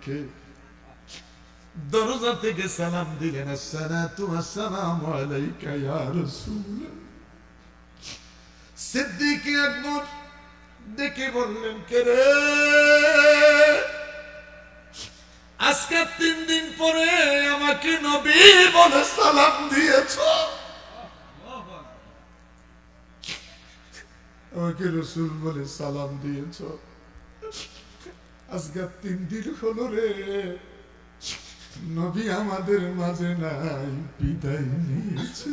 রেখে দরজা থেকে সালাম দিলেন, আসসালাতু ওয়াসসালামু আলাইকা ইয়া রাসূলুল্লাহ। সিদ্দিক আকবর ডেকে বললেন, কে রে? আজকে 3 দিন পরে আমাকে নবী বলে সালাম দিয়েছ, আমাকে রাসূল বলে সালাম দিয়েছ, আজকে 3 দিন হলো রে, নবী আমাদের মাঝে নাই, বিদায় নিয়েছে।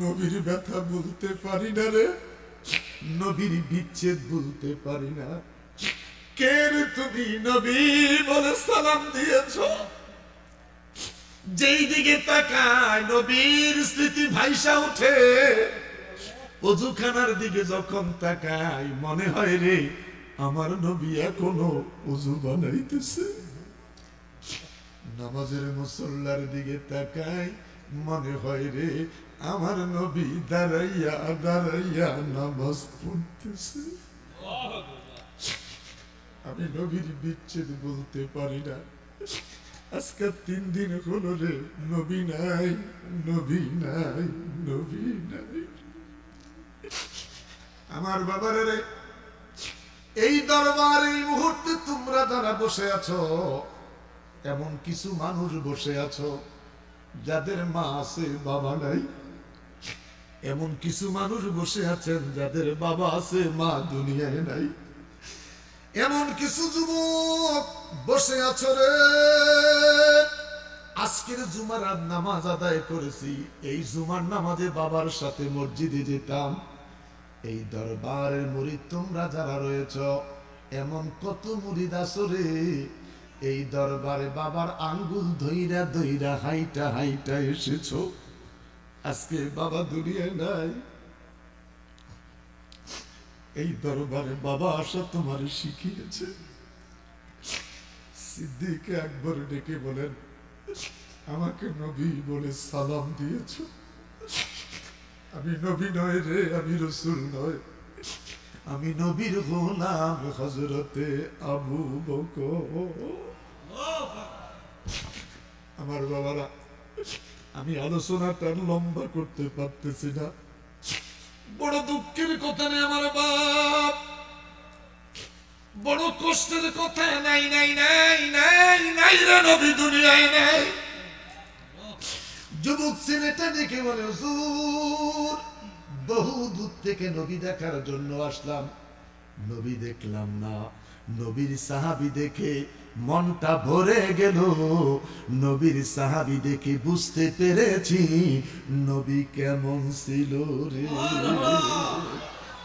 নবীর ব্যথা বলতে পারি না রে, নবীর বিচ্ছেদ বলতে পারি না। কে রে তুমি? নবী বলে সালাম দিয়েছ। যেই দিকে তাকায় নবীর স্মৃতি ভাইসা উঠে। ওযুখানার দিকে যখন তাকাই মনে হয় রে আমার নবী এখনো ওযু বানাইতেছে। নামাজের মুসল্লার দিকে তাকাই মনে হয় রে আমার নবী দাঁড়াইয়া দাঁড়াইয়া নামাজ পড়তেছে। আমি নবীর বিচ্ছেদ বলতে পারি না। আজকে 3 দিন হলো রে, নবী নাই, নবী নাই, নবী নাই। আমার বাবার রে, এই দরবার এই মুহূর্তে তোমরা যারা বসে আছো, এমন কিছু মানুষ বসে আছো যাদের মা আছে বাবা নাই। এমন কিছু মানুষ বসে আছেন যাদের বাবা আছে মা দুনিয়ায় নাই। এমন কিছু যুবক বসে আছো রে, আজকের জুমার নামাজ আদায় করেছি, এই জুমার নামাজে বাবার সাথে মসজিদে যেতাম। এই দরবারের মুরিদ তোমরা যারা রয়েছ, এমন কত মুরিদ আছো রে, এই দরবারে বাবার আঙ্গুল ধইরা ধইরা হাইটা হাইটা এসেছো। আজকে বাবা দুনিয়ায় নাই। এই দরবারে বাবা আসা তোমার শিখিয়েছে। সিদ্দিক আকবর ডেকে বলেন, আমাকে নবী বলে সালাম দিয়েছ। আমি নবী নয় রে, আমি রাসূল নয়, আমি নবীর গোলাম হযরতে আবু বকর। আমার বাবারা, আমি আলোচনাটা লম্বা করতে পারতেছি না। বড় দুঃখের কথা নেই আমার বাপ, বড় কষ্টের কথা। নাই নাই নাই নাই নাই রে, নবী দুনিয়ায় নাই। যুবক ছেলেটা দেখে বলে, হুজুর বহু দূর থেকে নবী দেখার জন্য আসলাম, নবী দেখলাম না। নবীর সাহাবী দেখে মনটা ভরে গেল। নবীর সাহাবী দেখে বুঝতে পেরেছি নবী কেমন ছিল রে।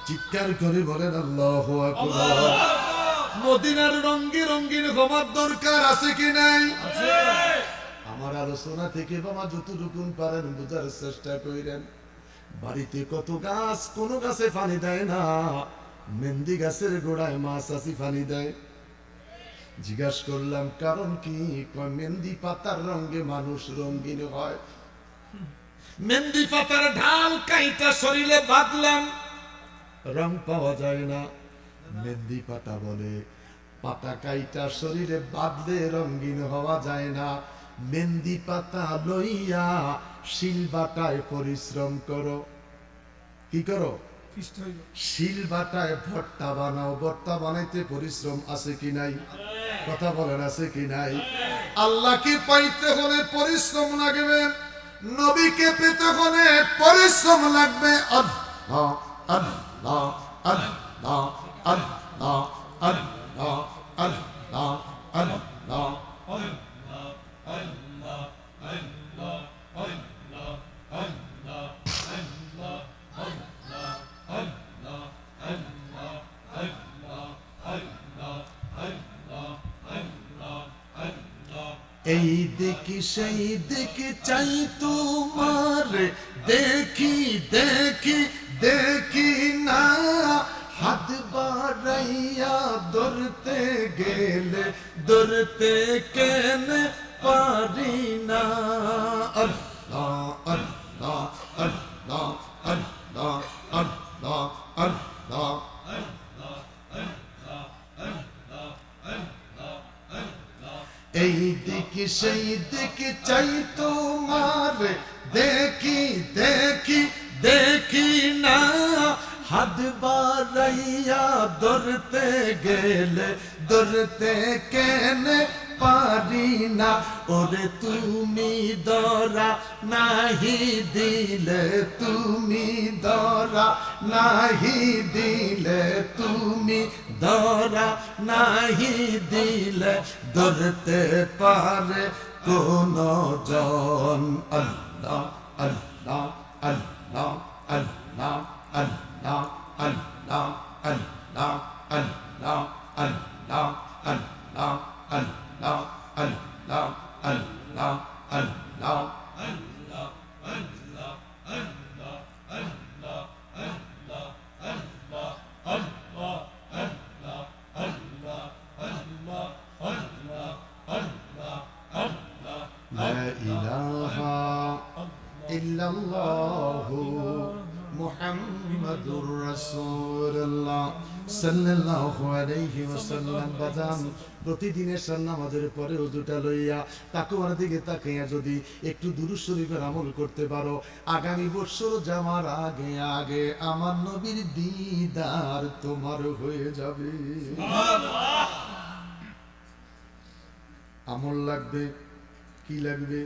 চিৎকার করে বলেন আল্লাহু আকবার। মদিনার রঙে রঙিন হওয়ার দরকার আছে কি নাই? আমার আলোচনা থেকে বাবা যতটুকু পারেন বোঝার চেষ্টা করেন। বাড়িতে কত গাছ, কোন গাছে পানি দেয় না। মেহেন্দি গাছের গোড়ায় মা চাচি পানি দেয়। জিজ্ঞাসা করলাম কারণ কি? মেহেন্দি পাতার রঙে মানুষ রঙিন হয়। মেহেন্দি পাতার ঢাল কাইটা শরীরে বাঁধলাম, রং পাওয়া যায় না। মেহেন্দি পাতা বলে পাতা কাইটা শরীরে বাঁধলে রঙিন হওয়া যায় না। মেহেন্দি পাতা লইয়া শিল বাটায় পরিশ্রম করো। কি করো? শিল বাটায় ভর্তা বানাও। ভর্তা বানাইতে পরিশ্রম আছে কি নাই? কথা বলেন আছে কি নাই? আল্লাহকে পাইতে হলে পরিশ্রম লাগবে, নবীকে পেতে হলে পরিশ্রম লাগবে। আল্লাহ আল্লাহ আল্লাহ আল্লাহ আল্লাহ আল্লাহ আল্লাহ এই দেখি সেই দেখি চাই তোমার, দেখি দেখি দেখি না, হাত বাড়াইয়া ধরতে গেলে ধরতে কেন পারি না। আল্লাহ আল্লাহ আল্লাহ আল্লাহ আল্লাহ আল্লাহ আল্লাহ এই দিকে সেই দিকে চাই তোমার দেখি দেখি দেখি না হাত বাড়াইয়া ধরতে গেলে ধরতে কেনে পারি না ওরে তুমি ধরা নাহি দিলে তুমি ধরা নাহি দিলে তুমি ধরা নাহি দিলে ধরতে পারে কোন জন আল্লাহ আল্লাহ আল্লাহ আল্লাহ আল্লাহ আল্লাহ আল্লাহ আল্লাহ আল্লাহ আল্লাহ Allah, Allah, Allah, Allah, Allah, Allah, Allah, Allah, Allah, Allah, Allah, Allah, Allah, Allah, Allah, Allah, Allah. La ilaha illallah Muhammadur Rasulullah sallallahu alayhi wa sallam বাজান প্রতিদিনের নামাজের পরে ওযুটা লইয়া তাকওয়ার দিকে তাকিয়া যদি একটু দুরূদ শরীফের আমল করতে পারো আগামী বছর যাওয়ার আগে আগে আমার নবীর দিদার তোমার হয়ে যাবে সুবহানাল্লাহ আমল লাগবে কি লাগবে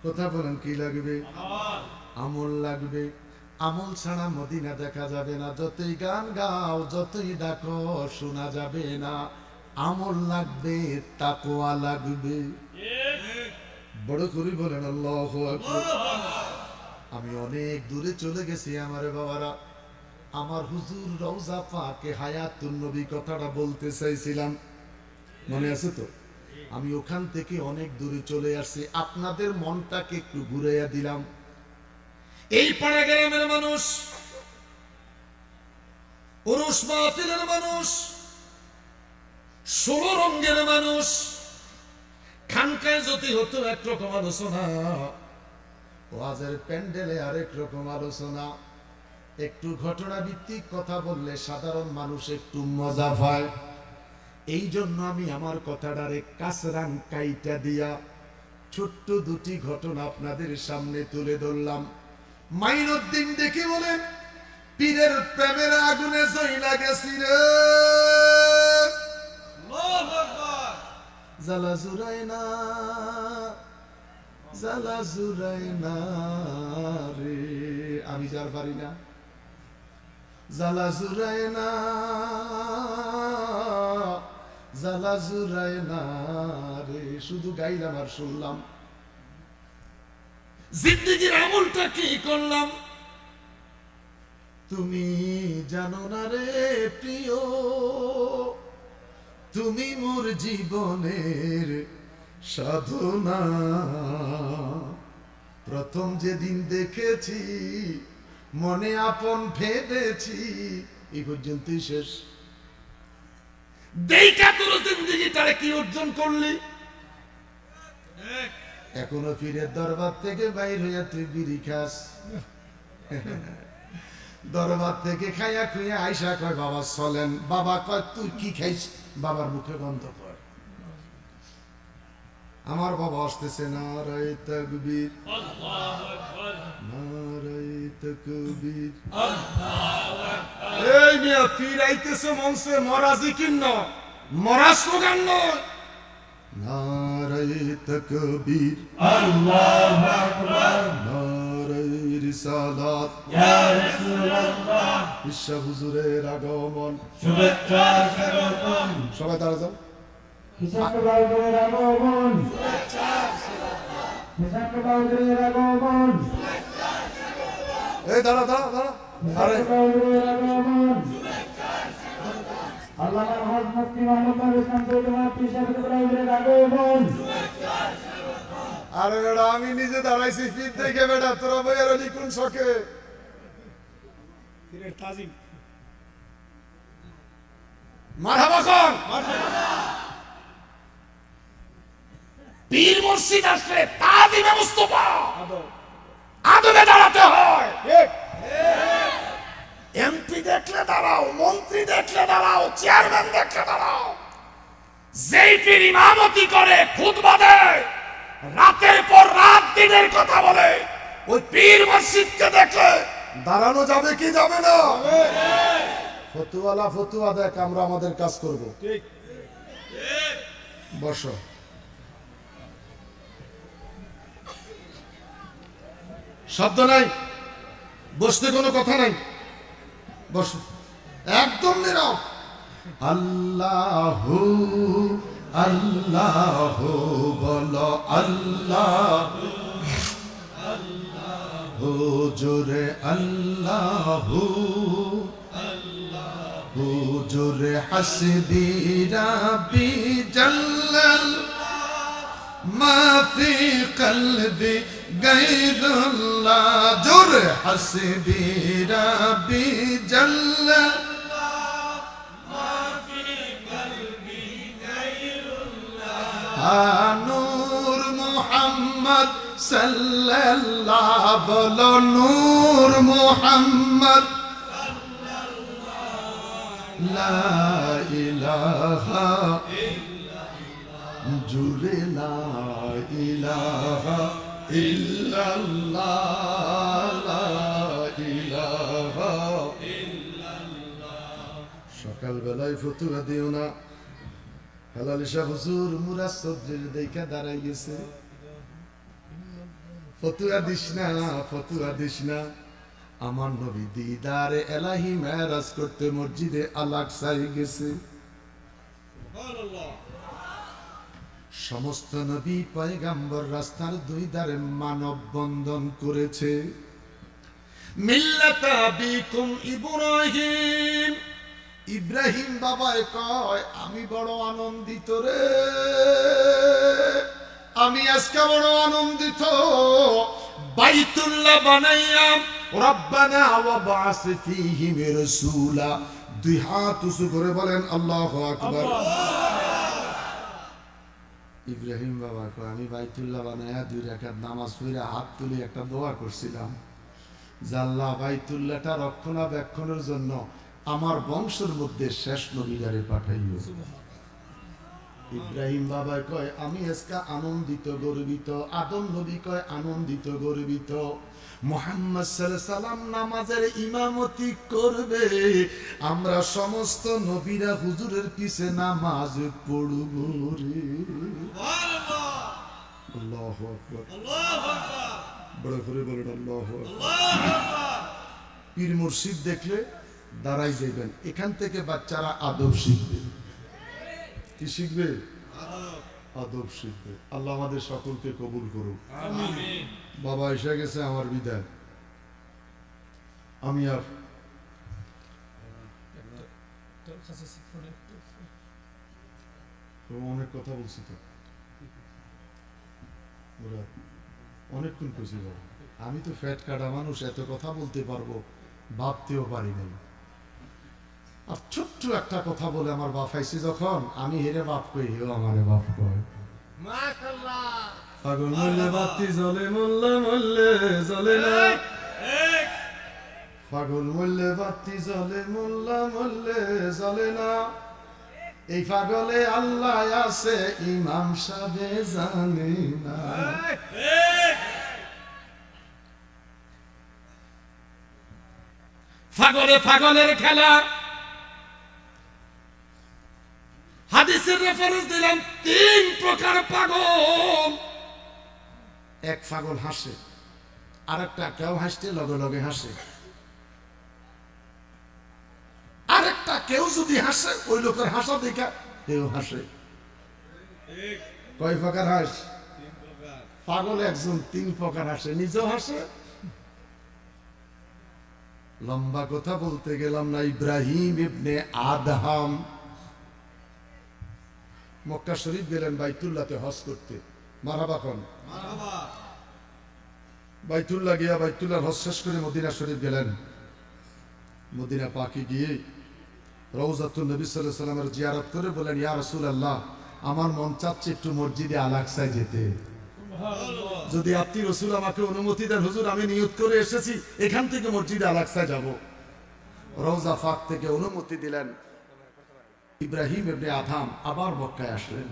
কথা বলেন কি লাগবে আমল লাগবে আমল ছাড়া মদিনা দেখা যাবে না যতই গান গাও যতই ডাকো শোনা যাবে না আমল লাগবে তাকওয়া লাগবে বড় করে বলেন আল্লাহু আকবার আমি অনেক দূরে চলে গেছি আমারে বাবারা আমার হুজুর রওজা পাকে হায়াতুন নবী কথাটা বলতে চাইছিলাম মনে আছে তো আমি ওখান থেকে অনেক দূরে চলে আসছি আপনাদের মনটাকে একটু ঘুরাইয়া দিলাম এই পাড়া গ্রামের মানুষ উরুস মাহফিলের মানুষ 16 রঙের মানুষ খানকায় যদি হতো একরকম আলোচনা ওয়াজের প্যান্ডেলে আরেক রকম আলোচনা একটু ঘটনা ভিত্তিক কথা বললে সাধারণ মানুষ একটু মজা পায় এই জন্য আমি আমার কথাটারে কাসরান কাইটা দিয়া ছোট্ট দুটি ঘটনা আপনাদের সামনে তুলে ধরলাম মাইনুদ্দিন দেখি বলে পীরের প্রেমের আগুনে জ্বলা গেছি রে আল্লাহু আকবার জ্বালা জুরাই না রে আমি যার পারি না জ্বালা জুরাই না রে শুধু গাইলাম আর শুনলাম জিন্দেগির আমলটা কি করলাম তুমি জানো না রে প্রিয় তুমি মোর জীবনের সাধনা প্রথম যেদিন দেখেছি মনে আপন ভেবেছি এই পর্যন্তই শেষ দেখা তোর জিন্দেগিটারে কি অর্জন করলি এখনো পীরের দরবার থেকে বাইর হইয়া তুই বিড়ি খাস দরবার থেকে খাইয়া খুইয়া আইসা কয় বাবা চলেন বাবা কয় তুই কি খাইস বাবার মুখে গন্ধ কর আমার বাবা আসতেছে নারায়ে তাকবীর আল্লাহু আকবার নারায়ে তাকবীর আল্লাহু আকবার এই মিয়া পীর আইতেছে মনসে মরা জিকির না মরা স্লোগান নয় নারায়ে তাকবীর আল্লাহু আকবার নারায়ে রিসালাত ইয়া রাসূলুল্লাহ বিশ্ব হুজুরের আগমন শুভেচ্ছা স্বাগতম সবাই দাঁড়া যাও হিসাব বাউদের আগমন শুভেচ্ছা স্বাগতম হিসাব বাউদের আগমন শুভেচ্ছা স্বাগতম এই দাঁড়া দাঁড়া দাঁড়া আরে বাউদের আগমন শুভেচ্ছা স্বাগতম আল্লাহর হজ মুফতি মুহাম্মদ ইসলাম সৈয়দ হিসাব বাউদের আগমন শুভেচ্ছা স্বাগতম আরে বেটা আমি নিজে দাঁড়াইছি ফির দেখে বেটা তোরা বইয়ের অলি কোন শকে ফিরের তাজিম মারহাবা খান মারহাবা পীর মুর্শিদ আসলে তাজিমে মুস্তাফা আদবে দাঁড়াতে হয় ঠিক এমপি দেখলে দাঁড়াও, মন্ত্রী দেখলে দাঁড়াও, চেয়ারম্যান দেখলে দাঁড়াও, যেই পীর ইমামতি করে, খুতবা দেয়, রাতের পর রাত দিনের কথা বলে, ওই পীর মসজিদকে দেখলে দাঁড়ানো যাবে কি যাবে না? ফতুয়ালা ফতুয়া দেখ, আমরা আমাদের কাজ করব। ঠিক, বসো। শব্দ নাই, বসতে কোনো কথা নাই, বসো, একদম নীরব। আল্লাহু আল্লাহু বলো, আল্লাহু আল্লাহু জোরে, আল্লাহু আল্লাহু জোরে, হাসবি রাব্বি জাল্লাল মা ফি কলবি গায়রুল্লাহ, জোরে, হাসবি রাব্বি জাল্লাল নূর মুহাম্মদ সাল্লাল্লাহ, বলো নূর মুহাম্মদ লা ইলাহা ইল্লাল্লাহ, জুরে লা ইলাহা ইল্লাল্লাহ, লা ইলাহা ইল্লাল্লাহ। সকালবেলায় ফতুয়া দিও না। হেলালি শাহ হুজুর মুরাদ চৌধুরীর দেখা দাঁড়াই গেছে, ফতুয়া দিস না, ফতুয়া দিস না। আমার নবী দিদারে এলাহি মেরাজ করতে মসজিদে আল আকসায় গেছে। সমস্ত নবী পয়গাম্বর রাস্তার দুই ধারে মানব বন্ধন করেছে। মিল্লাতা আবিকুম ইব্রাহিম, ইব্রাহিম বাবায় কয় আমি বড় আনন্দিত রে, আমি আজকে বড় আনন্দিত, বাইতুল্লাহ বানাইয়াম, রব্বানা ওয়া বা'স ফীহিম রাসূলা। দুই হাত উঁচু করে বলেন আল্লাহু আকবার। ইব্রাহিম বাবা কয় আমি বাইতুল্লাহ বানাইয়া 2 রাকাত নামাজ পড়ে হাত তুলে একটা দোয়া করছিলাম, যে আল্লাহ বাইতুল্লাহটা রক্ষণাবেক্ষণের জন্য আমার বংশের মধ্যে শেষ নবীরে পাঠাইও। ইব্রাহিম বাবা কয় আমি আজকে আনন্দিত গর্বিত, আদম নবী কয় আনন্দিত গর্বিত, মুহাম্মদ সাল্লাল্লাহু আলাইহি সাল্লাম নামাজের ইমামতি করবে, আমরা সমস্ত নবীরা হুজুরের পিছে নামাজ পড়ব রে। সুবহানাল্লাহ, আল্লাহু আকবার, আল্লাহু আকবার, বড় করে বলেন আল্লাহু আকবার। পীর মুর্শিদ দেখলে দাঁড়াই যাবেন, এখান থেকে বাচ্চারা আদব শিখবে। কি শিখবে? আদব শিখবে। আল্লাহ আমাদের সকলকে কবুল করুক, আমিন। বাবা এসে গেছে, আমার বিদায়। আমি আর অনেক কথা বলছি, তো ওরা অনেকক্ষণ খুশি বাবা। আমি তো ফ্যাট কাটা মানুষ, এত কথা বলতে পারবো ভাবতেও পারি নাই। আর ছোট্ট একটা কথা বলে আমার বাপ আইসি যখন, আমি হেরে বাপ কই, হেও আমারে বাপ কয়। মাশাআল্লাহ, পাগল মরলে বাতি জ্বলে, মোল্লা মরলে জ্বলে না, পাগল মরলে বাতি জ্বলে, মোল্লা মরলে জ্বলে না, এই পাগলে আল্লাহ আছে, ইমাম সাহেব জানে না। পাগলে পাগলের খেলা। হাদিসের রেফারেন্স দিলাম, 3 প্রকার পাগল। এক পাগল হাসে, আরেকটা কেউ হাসতে লগে লগে হাসে, আরেকটা কেউ যদি হাসে ওই লোকের হাসা দেখা কেউ হাসে। কয় প্রকার হাস? পাগল একজন 3 প্রকার হাসে, নিজেও হাসে। লম্বা কথা বলতে গেলাম না। ইব্রাহিম ইবনে আদহাম মক্কা শরীফ গেলেন বাইতুল্লাহতে হজ করতে। মারহাবা খান, মারহাবা। বাইতুল্লাহ গিয়া বাইতুল্লাহর হজ শেষ করে মদিনা শরীফ গেলেন। মদিনা পাকে গিয়ে রওজাতুন নবী সাল্লাল্লাহু আলাইহি ওয়াসাল্লামের জিয়ারত করে বলেন, ইয়া রাসূলুল্লাহ, আমার মন চাচ্ছে একটু মসজিদে আল আকসায় যেতে। যদি আপনি রাসূল আমাকে অনুমতি দেন হুজুর, আমি নিয়ত করে এসেছি এখান থেকে মসজিদে আল আকসায় যাব। রওজা ফাক থেকে অনুমতি দিলেন। ইব্রাহিম ইবনে আদহাম আবার মক্কায় আসলেন।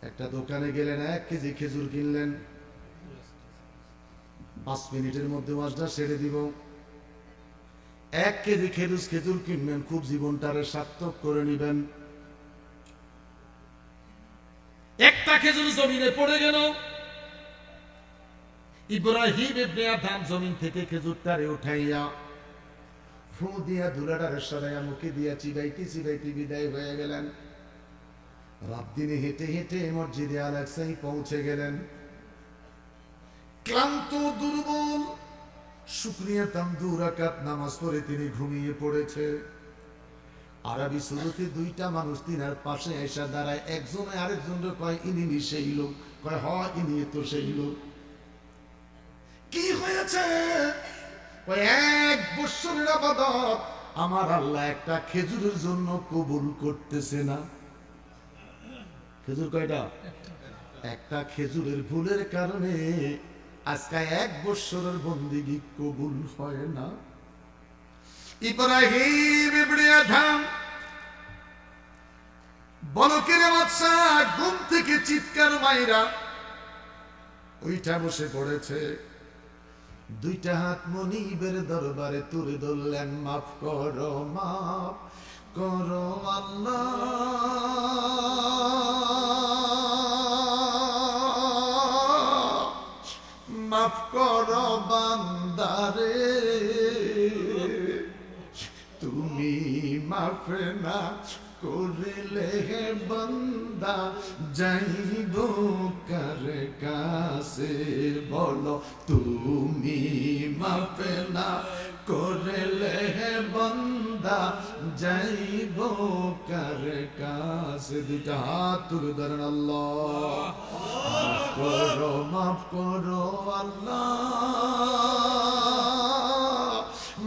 একটা দোকানে গেলেন, 1 কেজি খেজুর কিনলেন। 5 মিনিটের মধ্যে ওয়াজটা ছেড়ে দিব। 1 কেজি খেজুর কিনবেন, খুব জীবনটারে সার্থক করে নিবেন। একটা খেজুর জমিনে পড়ে গেল। ইব্রাহিম ইবনে আদহাম জমিন থেকে খেজুরটারে উঠাইয়া ফু দিয়া ধুলাটারে সরাইয়া মুখে দিয়া চিবাইতে বিদায় হয়ে গেলেন। রাত দিনে হেঁটে হেঁটে মসজিদে আল আকসায় পৌঁছে গেলেন। ক্লান্ত দুর্বল, শুকরিয়া তাম 2 রাকাত নামাজ পড়ে তিনি ঘুমিয়ে পড়েছে। আরবি সুরতে 2টা মানুষ তিনার পাশে এসে দাঁড়ায়। একজনে আরেকজনকে কয়, ইনি সেই লোক? কয়, হয় ইনি তো সেই লোক। কি হয়েছে? কয়, 1 বছরের ইবাদত আমার আল্লাহ একটা খেজুরের জন্য কবুল করতেছে না। খেজুর কয়টা? একটা খেজুরের ভুলের কারণে আজকে 1 বছরের বন্দেগী কবুল হয় না। ইব্রাহিম ইবনে আদহাম বলকের বাদশা ঘুম থেকে চিৎকার মাইরা ওইটা বসে পড়েছে। 2টা হাত মনিবের দরবারে তুলে ধরলেন, মাফ করো আল্লাহ, মাফ করো বান্দারে, তুমি মাফ না করলে বান্দা যাইব কার কাছে? বলো, তুমি মাফ না করলে বান্দা যাইব কার কাছে? 2টা হাত তুলে ধরেন, আল্লাহ মাফ করো আল্লাহ,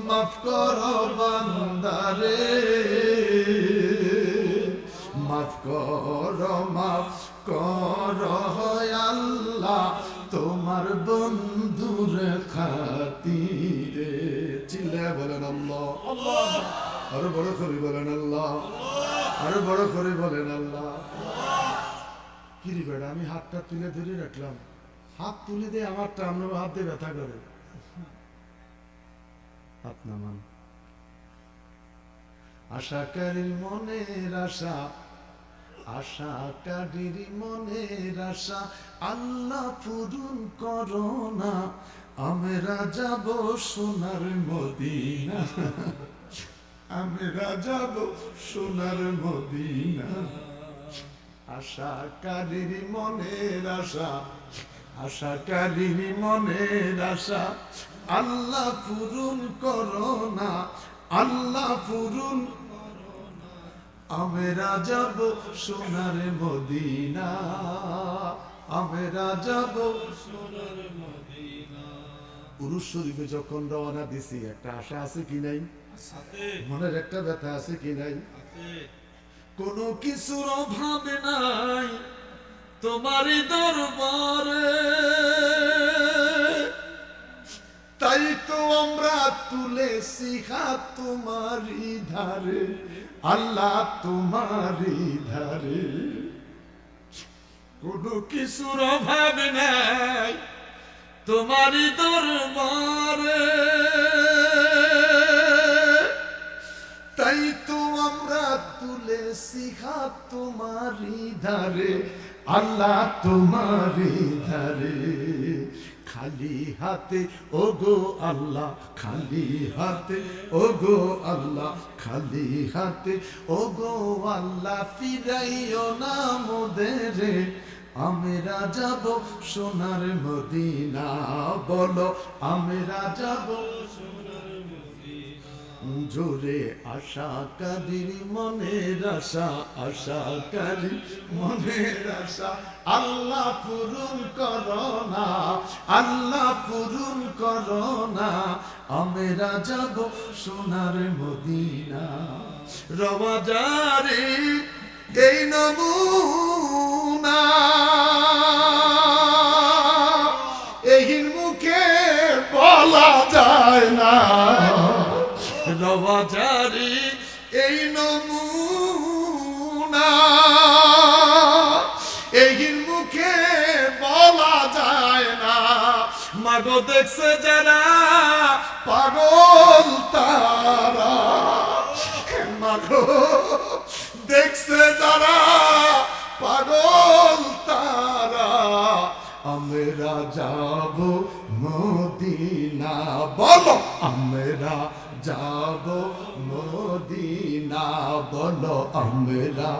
মাফ করো বান্দারে, মাফ করো আল্লাহ, তোমার বন্ধুর খাতিরে। চিল্লা বলেন আল্লাহ, আরো বড় করে বলেন আল্লাহ, আরো বড় করে বলেন আল্লাহ। কিরি বেড়া, আমি হাতটা তুলে ধরে রাখলাম, হাত তুলে দিয়ে আমারটা আমরা হাত দিয়ে ব্যথা করে। হাত নামান। আশাকারীর মনের আশা, আশাকারীর মনের আশা আল্লাহ পূরণ করো না, আমরা যাব সোনার মদিনা, আমরা যাব সোনার মদিনা। আশাকারীর মনের আশা, আশাকারীর মনের আশা আল্লাহ পূরণ করো না, আল্লাহ পূরণ, আমরা যাব সোনার মদিনা, আমরা যাব সোনার মদিনা। পুরুষ শরীফে যখন রওনা দিছি, একটা আশা আছে কি নাই? মনের একটা ব্যথা আছে কি নাই? কোনো কিছুর অভাব নাই তোমারই দরবারে, তাই তো আমরা তুলেছি হাত তোমারই ধারে, আল্লাহ তোমারই ধারে। কোনো কিছুর অভাব নাই তোমারই দরবারে, তাই তো আমরা তুলেছি হাত তোমারই ধারে, আল্লাহ তোমারই ধারে। খালি হাতে ওগো আল্লাহ, খালি হাতে ওগো আল্লাহ, খালি হাতে ওগো আল্লাহ, ফিরাইও না মোদেরে, আমরা যাব সোনার মদিনা। বলো, আমরা যাব সোনার মদিনা। জোরে আশাকারীর মনের আশা, আশাকারীর মনের আশা আল্লাহ পূরণ করো না, আল্লাহ পূরণ করো না, আমরা যাব সোনার মদিনা। রওয়াজারে এই নমুনা এহির মুখে বলা যায় না, পাওয়া জারি এই নমুনা এই মুখে বলা যায় না মাগো দেখছে যারা পাগল তারা মাগো দেখছে যারা পাগল তারা আমরা যাব মদিনা বলো আমরা যাব মদিনা বলো আমরা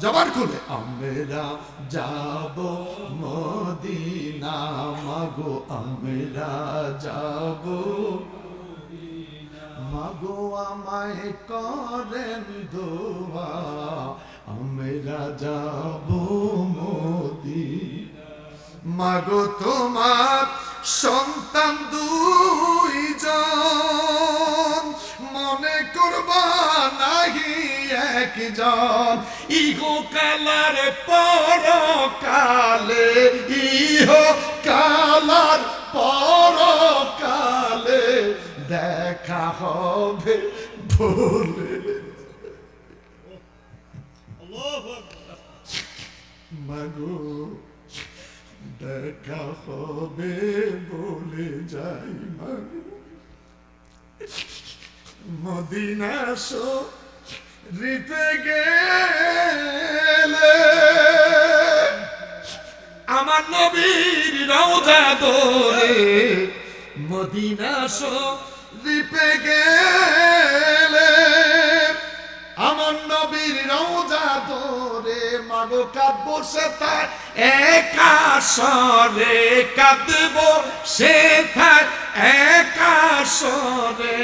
জবান খুলে আমরা যাব মদিনা মাগো আমরা যাব মাগো আমায় করেন দোয়া আমরা যাব মদিনা মাগো তোমার সন্তান দুইজন মনে করবা নাহি একজন ইহো কালার পরকালে ইহো কালার পরকালে দেখা হবে বলে মাগো দেখা হবে বলে যাই মাগো মদিনা শরীফে গেলে আমার নবীর রওজা ধরে মদিনা শরীফে গেলে আমার নবীর রওজা ধরে মাগো কাঁদবো সে তার একা স্বরে কাঁদবো সে তার একা স্বরে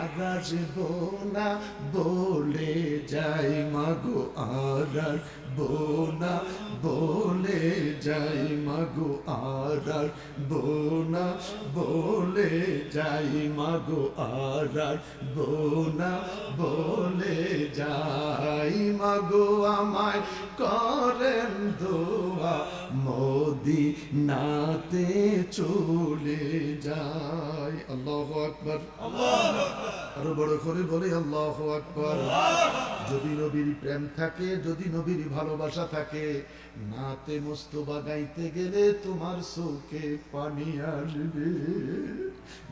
আগাজব না বলে যাই মাগো আগাজব না বলে যাই মাগো আগাজব না বলে যাই মাগো আগাজব না বলে যাই মাগো আমায় করেন দোয়া মদিনাতে চলে যাই আল্লাহু আকবার আরো বড় করে বলে আল্লাহু আকবার যদি নবীর প্রেম থাকে যদি নবীর ভালোবাসা থাকে নাতে মুস্তফা গাইতে গেলে তোমার চোখে পানি আসবে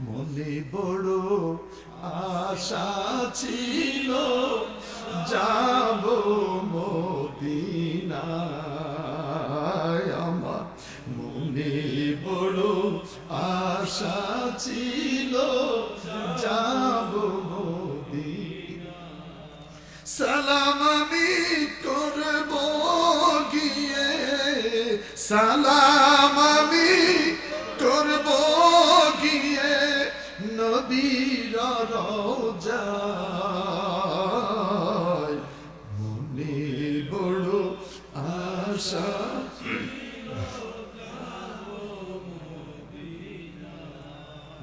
মনে বড় আশা ছিল যাব মদিনায় আমার মনে বড় আশা ছিল যাব মদিনায় সালাম আমি করব গিয়ে সালাম আমি করব গিয়ে নবীর রওজায় মনে বড় আশা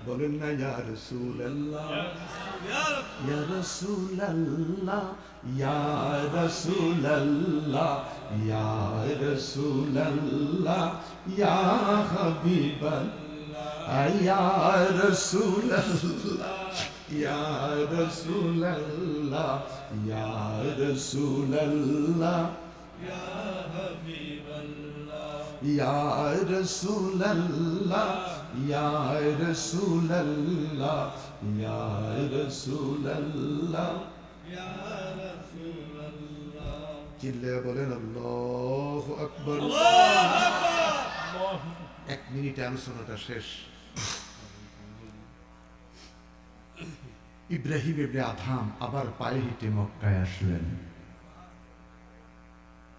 বলেন না ইয়া রাসূলুল্লাহ ইয়া রাসূলুল্লাহ ইয়া রাসূলুল্লাহ ইয়া রাসূলুল্লাহ ইয়া হাবিবাল্লাহ ইয়া রাসূলুল্লাহ ইয়া রাসূলুল্লাহ ইয়া রাসূলুল্লাহ ইয়া হাবিবাল্লাহ ইয়া রাসূলুল্লাহ ইয়া রাসূলুল্লাহ ইয়া রাসূলুল্লাহ ইয়া রাসূলুল্লাহ চিল্লে বলেন আল্লাহু আকবার আল্লাহু আকবার 1 মিনিটে আলোচনাটা শেষ ইব্রাহিম ইবনে আদহাম আবার পায়ে হেঁটে মক্কায় আসলেন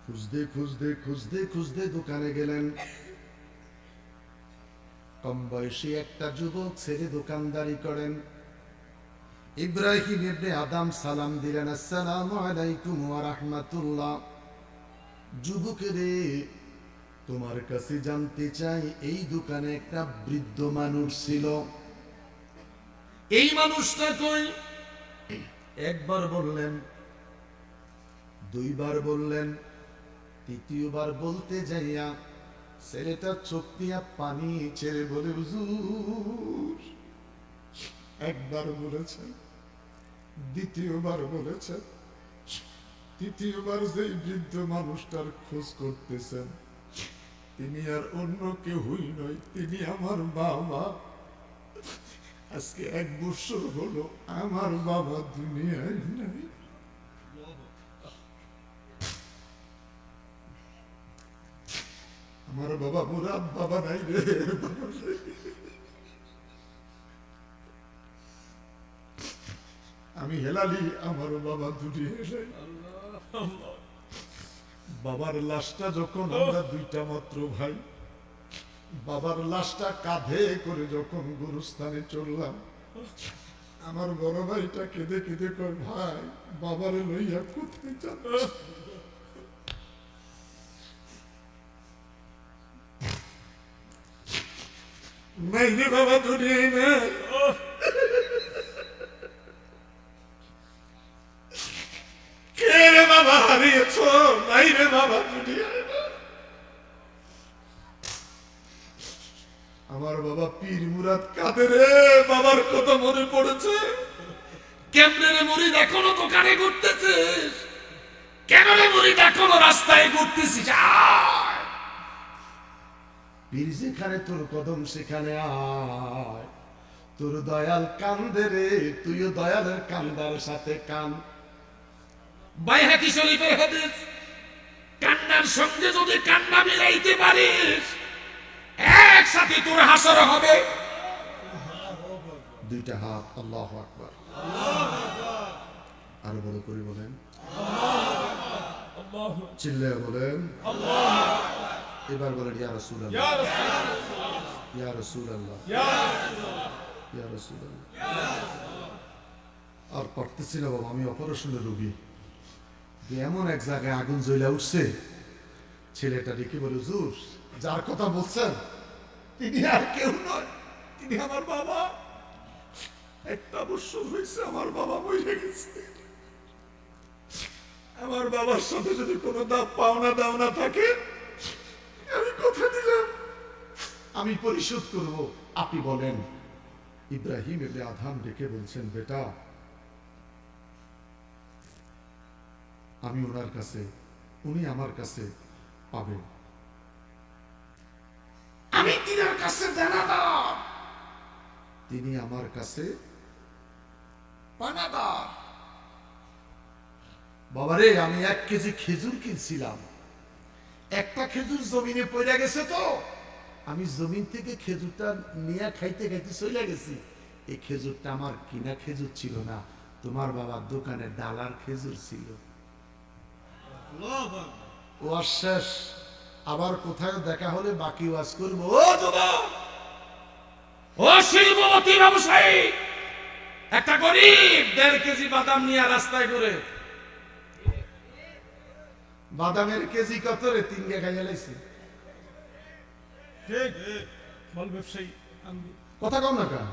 খুঁজতে খুঁজতে খুঁজতে খুঁজতে দোকানে গেলেন কম বয়সী একটা যুবক ছেলে দোকানদারি করেন ইব্রাহিম ইবনে আদম সালাম দিলেন আসসালামু আলাইকুম ওয়া রাহমাতুল্লাহ যুবকেরে তোমার কাছে জানতে চাই এই দোকানে একটা বৃদ্ধ মানুষ ছিল এই মানুষটা কই একবার বললেন দুইবার বললেন তৃতীয়বার বলতে যাইয়া ছেলেটা চোখ দিয়া পানি ছেড়ে বলে হুজুর একবার বলেছেন, দ্বিতীয়বার বলেছেন, তৃতীয়বার যেই বৃদ্ধ মানুষটার খোঁজ করতেছেন তিনি আর অন্য কেউই নয়, তিনি আমার বাবা। আজকে 1 বছর হলো আমার বাবা দুনিয়ায় নাই। আমার বাবা মুরাদ বাবা নাই রে, আমি হেলালি, আমার বাবা দুনিয়ায় নাই। বাবার লাশটা যখন আমরা 2টা মাত্র ভাই, বাবার লাশটা কাঁধে করে যখন গুরুস্থানে চললাম, আমার বড় ভাইটা কেঁদে কেঁদে কয়, ভাই বাবারে লইয়া কোথায় যাচ্ছ? নাই রে বাবা দুনিয়ায় নাই। কে রে বাবা হারিয়েছ? নাই রে বাবা দুনিয়ায়। আমার বাবা পীর মুরাদ কাঁদে রে, বাবার কত মনে পড়েছে। কেমনে রে মুরিদ এখনো দোকানে ঘুরতেছিস? কেন রে মুরিদ এখনো রাস্তায় ঘুরতেছিস? পীর যেখানে তোর কদম সেখানে আয়, তোর দয়াল কান্দে রে, তুইও দয়ালের কান্দার সাথে কান। বাইহাকি শরীফের হাদিস, কান্নার সঙ্গে যদি কান্না মিলাইতে পারিস একসাথে তোর হাসর হবে। 2টা হাত, আল্লাহু আকবার। আর বড় করে বলেন, চিল্লায়া বলেন, এবার বলেন, ইয়া রাসূলুল্লাহ, ইয়া রাসূলুল্লাহ, ইয়া রাসূলুল্লাহ। আর পারতেছি না বাবা, আমি অপারেশনের রোগী। এমন এক জায়গায় আগুন জ্বলে উঠছে, ছেলেটা ডেকে বলে, হুজুর যার কথা বলছেন তিনি আর কেউ নয়, তিনি আমার বাবা। 1টা বছর হয়েছে আমার বাবা মরে গেছে। আমার বাবার সাথে যদি কোনো পাওনা দাওনা থাকে আমি কথা দিলাম আমি পরিশোধ করব। আপনি বলেন। ইব্রাহিম ইবনে আদহাম ডেকে বলছেন, বেটা আমি ওনার কাছে, উনি আমার কাছে পাবেন। আমি তিনার কাছে দেনাদার, তিনি আমার কাছে পানাদার। বাবারে আমি 1 কেজি খেজুর কিনছিলাম, একটা খেজুর জমিনে পড়ে গেছে, তো আমি জমিন থেকে খেজুরটা নিয়ে খাইতে খাইতে চলে গেছি। এই খেজুরটা আমার কিনা খেজুর ছিল না, তোমার বাবার দোকানে ডালার খেজুর ছিল। ওয়াজ শেষ, আবার কোথায় দেখা হলে বাকি ওয়াজ করবো। ও যুবক, ও শিল্পপতি ব্যবসায়ী, একটা গরিব 1.5 কেজি বাদাম নিয়ে রাস্তায় ঘুরে, বাদামের কেজি কত রে? 3 টাকা খাইয়া লাইছে। ফল ব্যবসায়ী কথা কম না,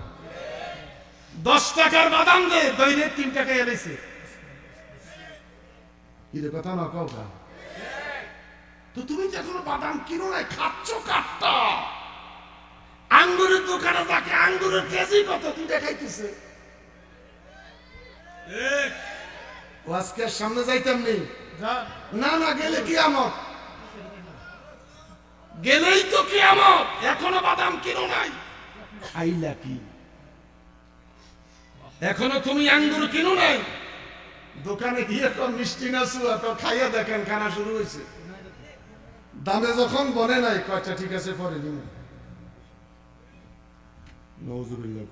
10 টাকার বাদাম দে, দইনে 3 টাকা খাইয়া লাইছে। কি রে কথা না কও কা? তো তুমি যে এখনো বাদাম কিনো নাই, খাচ্ছ কাটটা। আঙ্গুরের দোকানে তাকে আঙ্গুরের কেজি কত? 2 টাকা খাইতেছে। ও আজকে সামনে যাইতাম নি, না না গেলে কিয়ামত, গেলেই তো কিয়ামত। এখনো বাদাম কিনো নাই, খাইলা কি? এখনো তুমি আঙ্গুর কিনো নাই, দোকানে গিয়ে তো মিষ্টি না সুয়া তো খাইয়া দেখেন, খানা শুরু হয়েছে। দামে যখন বনে নাই, কয়টা ঠিক আছে পরে দিন। নওজুবিল্লাহ।